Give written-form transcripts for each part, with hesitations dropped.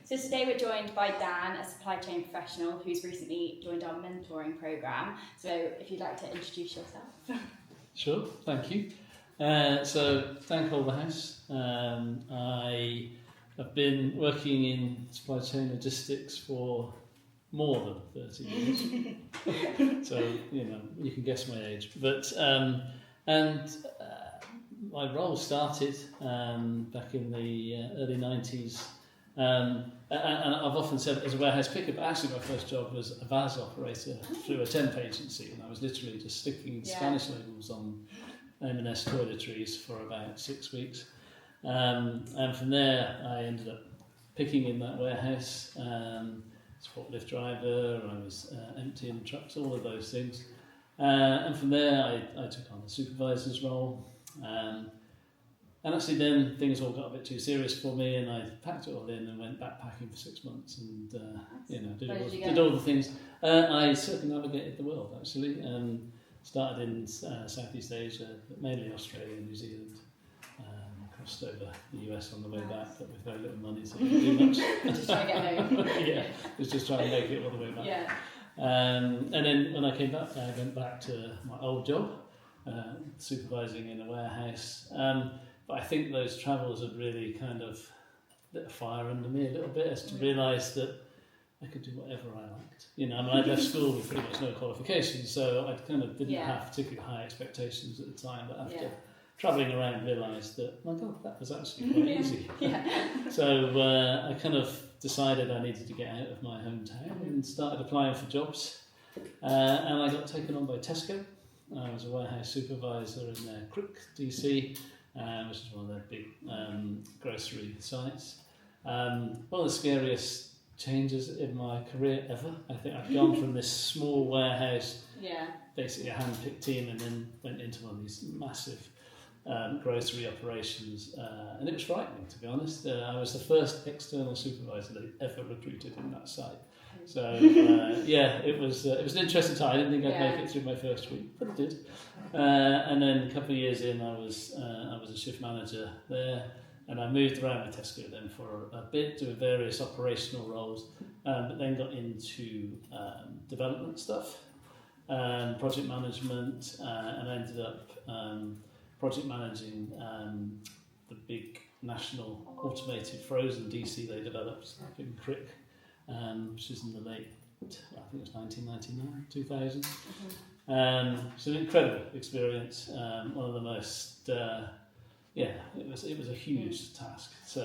So today we're joined by Dan, a supply chain professional who's recently joined our mentoring programme. So if you'd like to introduce yourself. Sure, thank you. So Dan Culverhouse. I have been working in supply chain logistics for more than 30 years. So, you can guess my age. But my role started back in the early 90s. And I've often said it as a warehouse picker, but actually my first job was a VAS operator through a temp agency, and I was literally just sticking Spanish labels on M&S toiletries for about 6 weeks. And from there I ended up picking in that warehouse, forklift driver, I was emptying trucks, all of those things. And from there I took on a supervisor's role. And actually then things all got a bit too serious for me, and I packed it all in and went backpacking for 6 months and did all the things. I circumnavigated the world actually, started in Southeast Asia, but mainly Australia and New Zealand. Crossed over the US on the way back, but with very little money to do much. Just trying to get home. Yeah, was just trying to make it all the way back. Yeah. And then when I came back, I went back to my old job, supervising in a warehouse. But I think those travels had really kind of lit a fire under me a little bit, as to realise that I could do whatever I liked. I'd left school with pretty much no qualifications, so I kind of didn't have particularly high expectations at the time. But after travelling around, realised that, my God, that was actually quite easy. So I kind of decided I needed to get out of my hometown and started applying for jobs. And I got taken on by Tesco. I was a warehouse supervisor in their Crook DC, which is one of their big grocery sites. One of the scariest changes in my career ever. I think I've gone from this small warehouse, basically a hand-picked team, and then went into one of these massive grocery operations, and it was frightening, to be honest. I was the first external supervisor they ever recruited in that site. So it was an interesting time. I didn't think I'd make it through my first week, but I did. And then a couple of years in, I was a shift manager there, and I moved around with Tesco then for a bit, doing various operational roles, but then got into development stuff, project management, and I ended up project managing the big national automated frozen DC they developed up in Crick, which is in the late, I think it was 1999, 2000. So an incredible experience, one of the most, it was a huge task. So,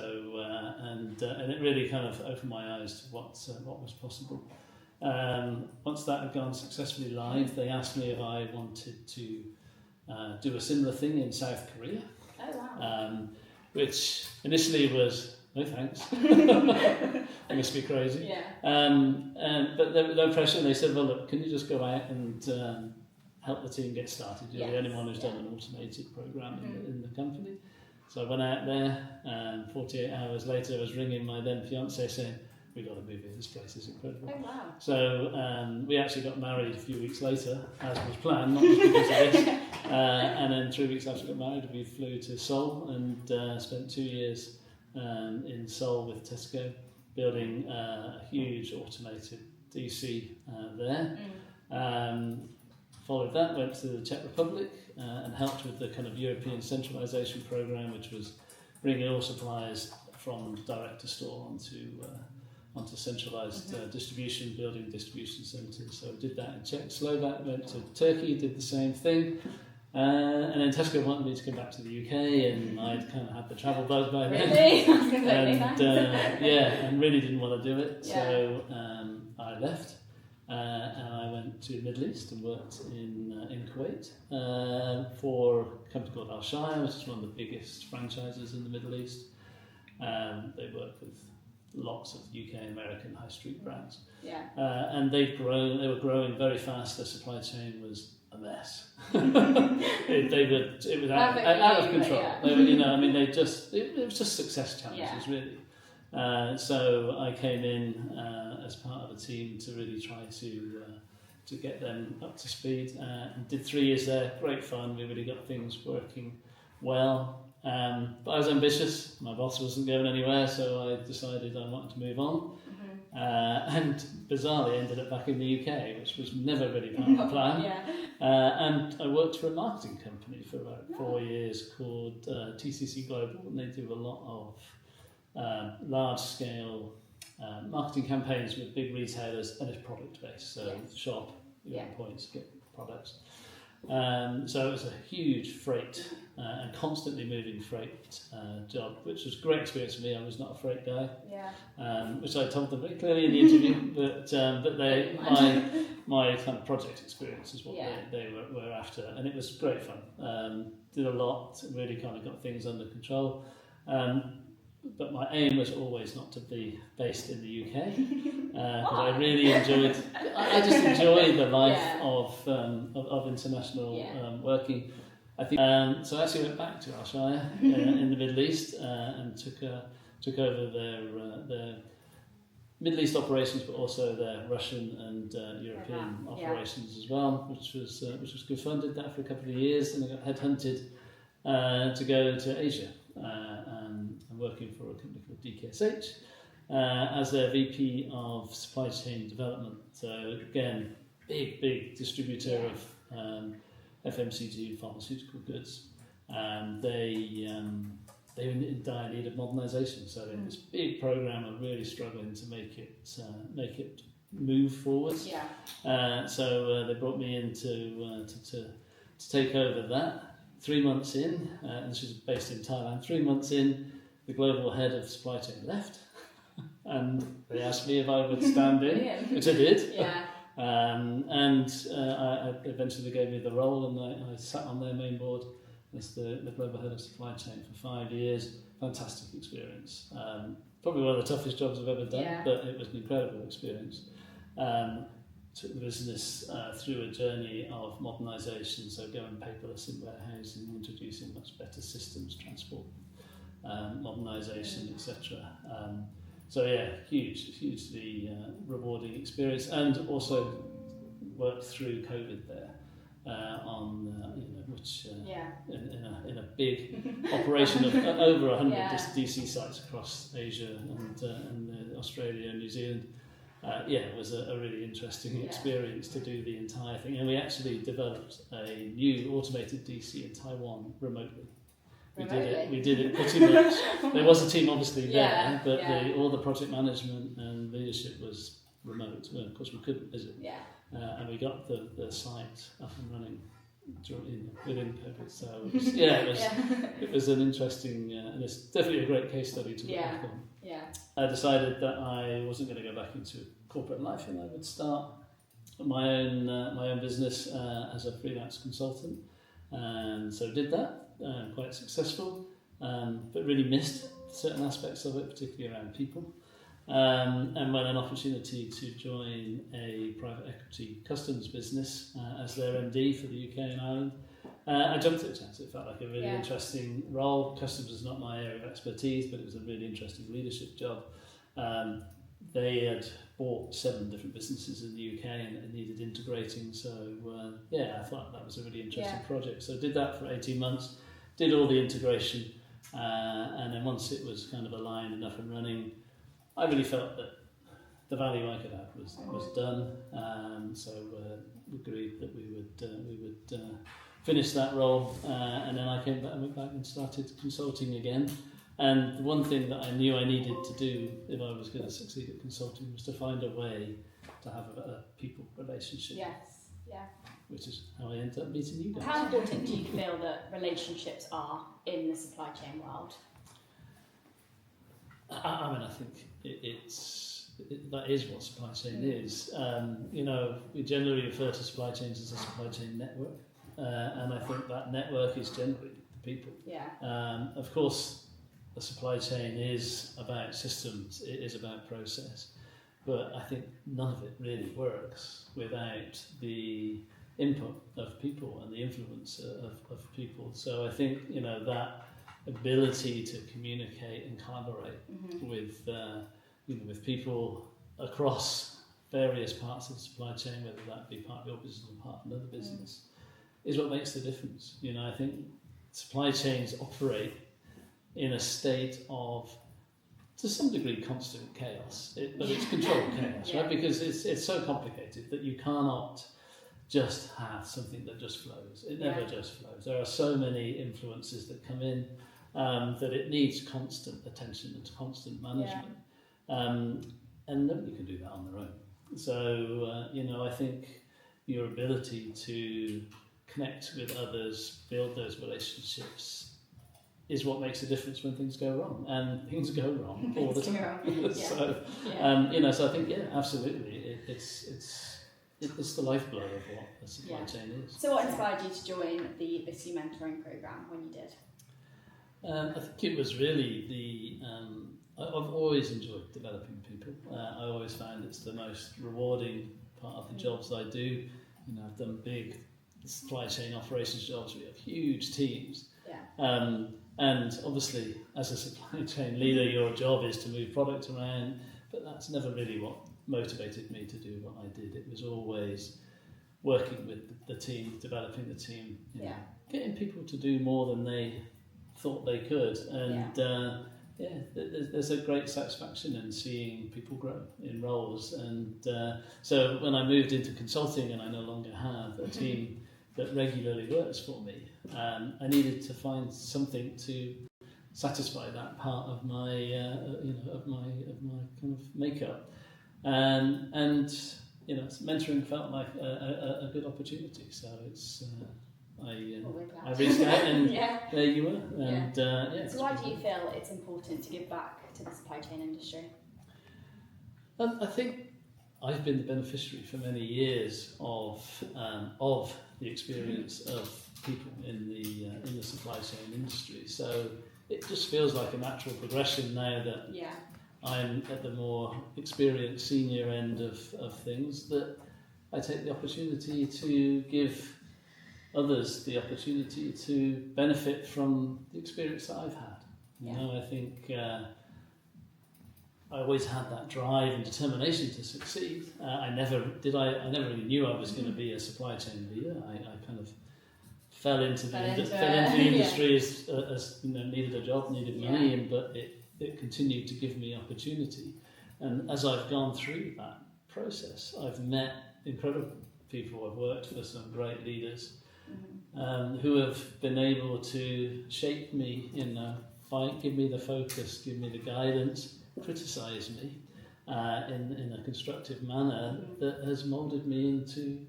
and it really kind of opened my eyes to what was possible. Once that had gone successfully live, they asked me if I wanted to do a similar thing in South Korea. Oh, wow. Which initially was, no thanks. I must be crazy. But there was no pressure, and they said, well, look, can you just go out and help the team get started? You're the only one who's done an automated program in the company. So I went out there, and 48 hours later I was ringing my then fiancée saying, we've got to move here, this place is incredible. Oh, wow. So we actually got married a few weeks later, as was planned, not just because of this. And then 3 weeks after we got married, we flew to Seoul and spent 2 years in Seoul with Tesco, building a huge automated DC there. Followed that, went to the Czech Republic and helped with the kind of European centralisation programme, which was bringing all suppliers from direct to store onto centralised distribution, building distribution centres. So I did that in Czechoslovakia, went to Turkey, did the same thing. And then Tesco wanted me to come back to the UK, and I'd kind of had the travel bug by then. Really? And really didn't want to do it. So I left, and I went to the Middle East and worked in Kuwait for a company called Al Shire, which is one of the biggest franchises in the Middle East. They work with lots of UK and American high street brands. And they were growing very fast. Their supply chain was a mess. It was out of control. It was just success challenges really. So I came in as part of a team to really try to get them up to speed, and did 3 years there. Great fun. We really got things working well. But I was ambitious. My boss wasn't going anywhere, so I decided I wanted to move on. And bizarrely ended up back in the UK, which was never really part of the plan. And I worked for a marketing company for about 4 years called TCC Global, and they do a lot of large-scale marketing campaigns with big retailers, and it's product-based, so shop, points, get products. So it was a huge freight and constantly moving freight job, which was a great experience for me. I was not a freight guy, which I told them very clearly in the interview. But my kind of project experience is what they were after, and it was great fun. Did a lot, really kind of got things under control. But my aim was always not to be based in the UK, because I really enjoyed. I just enjoyed the life of international working. I think so. I actually went back to Al Shire in the Middle East and took over their Middle East operations, but also their Russian and European operations as well, which was good fun. Did that for a couple of years, and I got headhunted to go to Asia. I'm working for a company called DKSH as their VP of Supply Chain Development. So again, big distributor of FMCG pharmaceutical goods. They were in dire need of modernisation. So in this big program of really struggling to make it move forward. So they brought me in to take over that. 3 months in, and this was based in Thailand, 3 months in, the global head of supply chain left, and they asked me if I would stand in, which I did. And I eventually gave me the role, and I sat on their main board as the global head of supply chain for 5 years. Fantastic experience. Probably one of the toughest jobs I've ever done, but it was an incredible experience. Took the business through a journey of modernisation, so going paperless in warehousing, introducing much better systems, transport, modernisation, etc. So hugely rewarding experience, and also worked through COVID there which in a big operation of over 100 DC sites across Asia and Australia and New Zealand. It was a really interesting experience to do the entire thing, and we actually developed a new automated DC in Taiwan remotely. We did it pretty much. There was a team obviously there, but all the project management and leadership was remote. Well, of course, we couldn't visit, and we got the site up and running within COVID. So it was an interesting, and it's definitely a great case study to look back on. I decided that I wasn't going to go back into corporate life, and I would start my own business as a freelance consultant, and so did that. Quite successful, but really missed certain aspects of it, particularly around people. And when an opportunity to join a private equity customs business as their MD for the UK and Ireland, I jumped at the chance. It felt like a really interesting role. Customs is not my area of expertise, but it was a really interesting leadership job. They had bought 7 different businesses in the UK and it needed integrating. So I thought that was a really interesting project. So I did that for 18 months, did all the integration, and then once it was kind of aligned and up and running, I really felt that the value I could add was done. So we agreed that we would finish that role, and then I came back and went back and started consulting again. And the one thing that I knew I needed to do if I was going to succeed at consulting was to find a way to have a people relationship. Which is how I ended up meeting you guys. How important do you feel that relationships are in the supply chain world? I mean, I think that is what supply chain is. We generally refer to supply chains as a supply chain network, and I think that network is generally the people. Of course, the supply chain is about systems, it is about process, but I think none of it really works without the input of people and the influence of people. So I think that ability to communicate and collaborate with people across various parts of the supply chain, whether that be part of your business or part of another business, is what makes the difference. I think supply chains operate in a state of, to some degree, constant chaos, but it's controlled chaos, right? Because it's so complicated that you cannot just have something that just flows. It never just flows. There are so many influences that come in that it needs constant attention and constant management. And nobody can do that on their own. So, I think your ability to connect with others, build those relationships, is what makes a difference when things go wrong, and things go wrong all the time. So, so I think, absolutely, it's the lifeblood of what a supply chain is. So, what inspired you to join the BISU mentoring program when you did? I think it was really I've always enjoyed developing people. I always found it's the most rewarding part of the jobs I do. I've done big supply chain operations jobs. We have huge teams. And obviously, as a supply chain leader, your job is to move product around, but that's never really what motivated me to do what I did. It was always working with the team, developing the team, getting people to do more than they thought they could. And there's a great satisfaction in seeing people grow in roles. And so when I moved into consulting and I no longer have a team that regularly works for me, I needed to find something to satisfy that part of my of my kind of makeup, and mentoring felt like a good opportunity. So it's I reached out, and there you were. And so why do you feel it's important to give back to the supply chain industry? I think I've been the beneficiary for many years of the experience of people in the supply chain industry. So it just feels like a natural progression now that I'm at the more experienced senior end of things, that I take the opportunity to give others the opportunity to benefit from the experience that I've had. I think I always had that drive and determination to succeed. I never really knew I was going to be a supply chain leader. I kind of fell into the industry as needed a job, needed money, but it continued to give me opportunity. And as I've gone through that process, I've met incredible people. I've worked for some great leaders who have been able to shape me, give me the focus, give me the guidance, criticise me in a constructive manner that has moulded me into,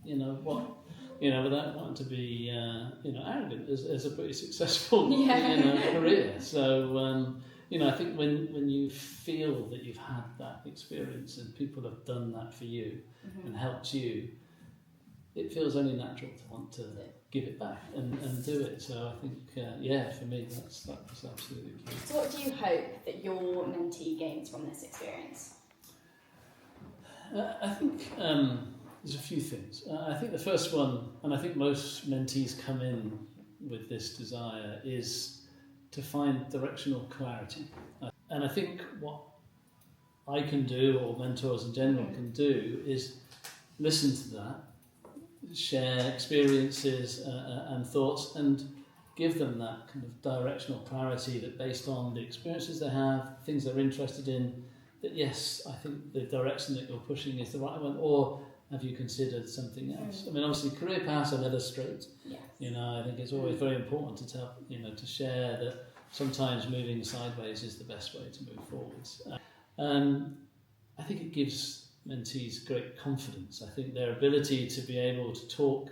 without wanting to be, arrogant, as a pretty successful, career. So, I think when you feel that you've had that experience and people have done that for you and helped you, it feels only natural to want to give it back and do it. So I think, for me, that was absolutely key. So what do you hope that your mentee gains from this experience? I think there's a few things. I think the first one, and I think most mentees come in with this desire, is to find directional clarity. And I think what I can do, or mentors in general can do, is listen to that, share experiences and thoughts, and give them that kind of directional clarity that, based on the experiences they have, things they're interested in, that yes, I think the direction that you're pushing is the right one, or have you considered something else? I mean, obviously career paths are never straight. I think it's always very important to tell, to share that sometimes moving sideways is the best way to move forwards. I think it gives mentees great confidence. I think their ability to be able to talk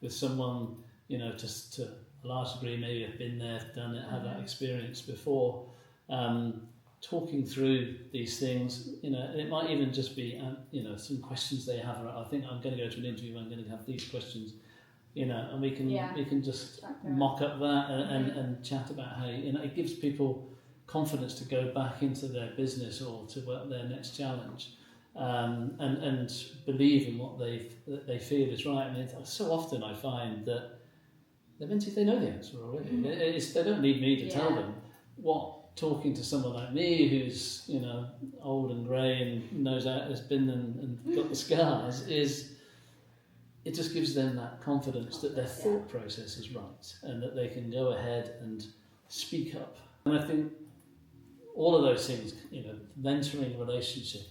with someone, to a large degree, maybe have been there, done it, had that experience before, talking through these things, and it might even just be, some questions they have. I think I'm going to go to an interview, I'm going to have these questions, and we can just mock up that and chat about how, it gives people confidence to go back into their business or to work their next challenge. And believe in what they feel is right. I mean, so often I find that the mentees, they know the answer already. They don't need me to tell them. What talking to someone like me, who's old and grey and knows how has been and got the scars, is it just gives them that confidence that their thought process is right and that they can go ahead and speak up. And I think all of those things, mentoring relationship,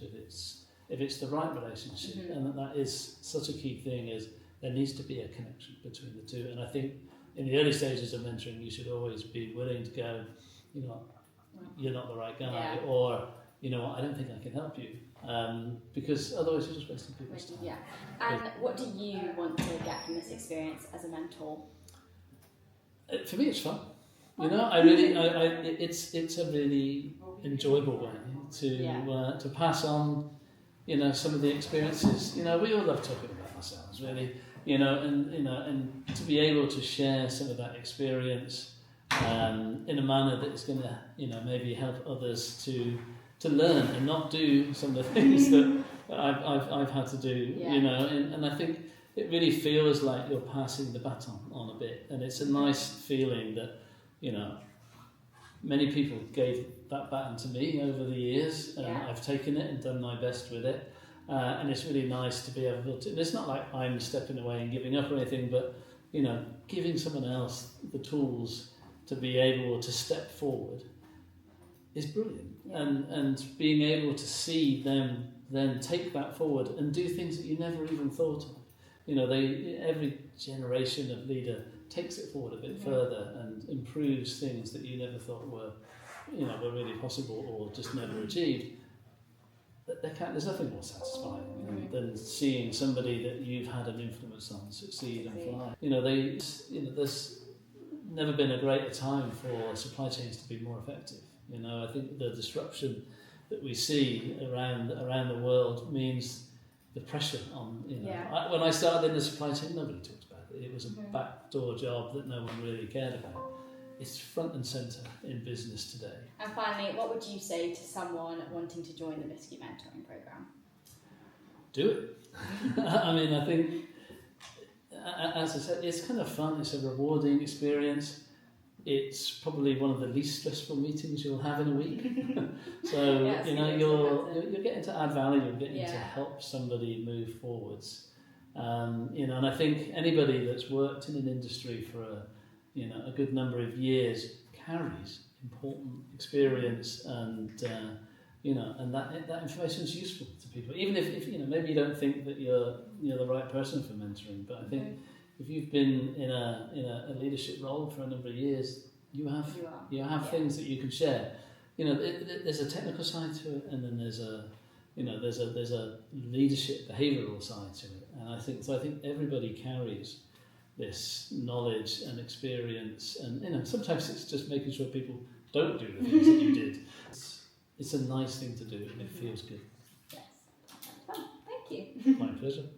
if it's the right relationship, and that is such a key thing, is there needs to be a connection between the two. And I think in the early stages of mentoring, you should always be willing to go, you're not the right guy, or I don't think I can help you, because otherwise you're just wasting people's time. Yeah. And what do you want to get from this experience as a mentor? For me, it's fun. It's a really enjoyable way to pass on, some of the experiences. We all love talking about ourselves, really. And to be able to share some of that experience in a manner that is going to, maybe help others to learn and not do some of the things that I've had to do. And I think it really feels like you're passing the baton on a bit, and it's a nice feeling that. Many people gave that baton to me over the years, and I've taken it and done my best with it. And it's really nice to be able to. And it's not like I'm stepping away and giving up or anything, but giving someone else the tools to be able to step forward is brilliant. And being able to see them then take that forward and do things that you never even thought of. Every generation of leader takes it forward a bit further and improves things that you never thought were really possible or just never achieved. There's nothing more satisfying than seeing somebody that you've had an influence on succeed and fly. There's never been a greater time for supply chains to be more effective. I think the disruption that we see around the world means the pressure on. When I started in the supply chain, nobody talked about it. It was a backdoor job that no one really cared about. It's front and centre in business today. And finally, what would you say to someone wanting to join the Biscuit Mentoring Programme? Do it. I think, as I said, it's kind of fun. It's a rewarding experience. It's probably one of the least stressful meetings you'll have in a week. So you're getting to add value. You're getting to help somebody move forwards. And I think anybody that's worked in an industry for a good number of years carries important experience, and and that information is useful to people. Even if maybe you don't think that you're the right person for mentoring, but I think if you've been in a leadership role for a number of years, you have things that you can share. There's a technical side to it, and then there's a leadership behavioural side to it. And I think everybody carries this knowledge and experience, and sometimes it's just making sure people don't do the things that you did. It's a nice thing to do, and it feels good. Yes, that's fun. Thank you. My pleasure.